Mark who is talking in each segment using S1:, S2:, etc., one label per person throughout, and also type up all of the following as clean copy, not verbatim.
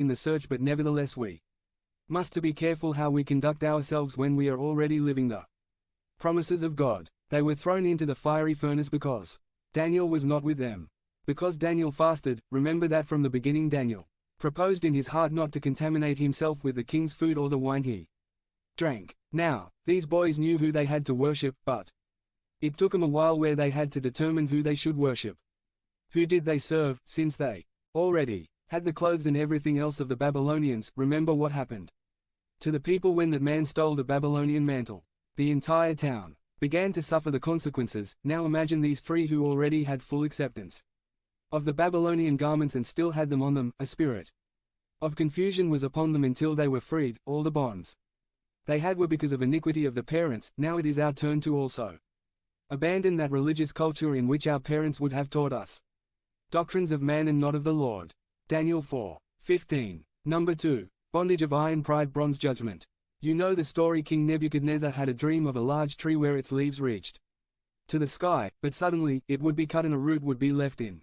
S1: in the search, but nevertheless we must to be careful how we conduct ourselves when we are already living the promises of God. They were thrown into the fiery furnace because Daniel was not with them. Because Daniel fasted, remember that from the beginning Daniel proposed in his heart not to contaminate himself with the king's food or the wine he drank. Now, these boys knew who they had to worship, but it took them a while where they had to determine who they should worship. Who did they serve, since they already had the clothes and everything else of the Babylonians? Remember what happened to the people when that man stole the Babylonian mantle. The entire town began to suffer the consequences. Now imagine these three who already had full acceptance of the Babylonian garments and still had them on them. A spirit of confusion was upon them until they were freed. All the bonds they had were because of iniquity of the parents. Now it is our turn to also abandon that religious culture in which our parents would have taught us doctrines of man and not of the Lord. Daniel 4:15. Number 2. Bondage of iron, pride, bronze, judgment. You know the story. King Nebuchadnezzar had a dream of a large tree where its leaves reached to the sky, but suddenly it would be cut and a root would be left in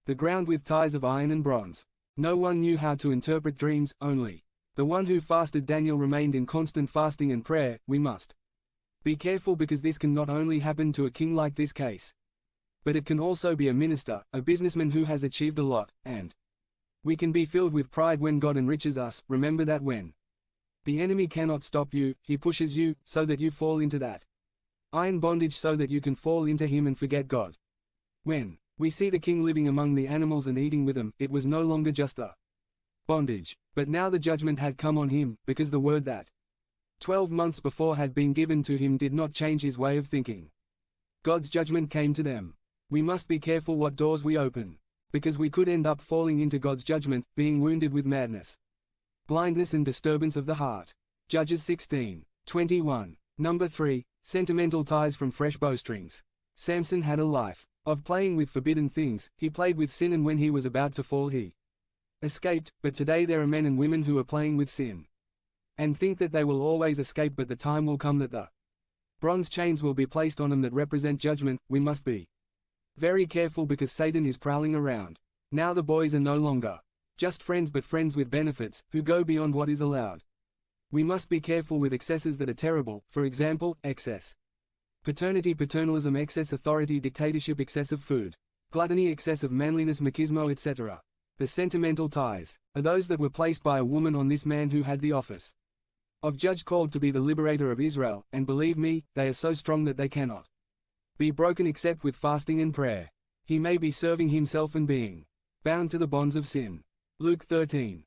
S1: the ground with ties of iron and bronze. No one knew how to interpret dreams, only the one who fasted. Daniel remained in constant fasting and prayer. We must be careful because this can not only happen to a king like this case, but it can also be a minister, a businessman who has achieved a lot, and we can be filled with pride when God enriches us. Remember that when the enemy cannot stop you, he pushes you, so that you fall into that iron bondage so that you can fall into him and forget God. When we see the king living among the animals and eating with them, it was no longer just the bondage, but now the judgment had come on him, because the word that 12 months before had been given to him did not change his way of thinking. God's judgment came to them. We must be careful what doors we open, because we could end up falling into God's judgment, being wounded with madness, blindness and disturbance of the heart. Judges 16:21. Number 3. Sentimental ties from fresh bowstrings. Samson had a life of playing with forbidden things. He played with sin, and when he was about to fall he escaped. But today there are men and women who are playing with sin and think that they will always escape, but the time will come that the bronze chains will be placed on them that represent judgment. We must be very careful because Satan is prowling around. Now the boys are no longer just friends but friends with benefits, who go beyond what is allowed. We must be careful with excesses that are terrible, for example, excess paternity, paternalism, excess authority, dictatorship, excessive food, gluttony, excessive manliness, machismo, etc. The sentimental ties are those that were placed by a woman on this man who had the office of judge, called to be the liberator of Israel, and believe me, they are so strong that they cannot be broken except with fasting and prayer. He may be serving himself and being bound to the bonds of sin. Luke 13.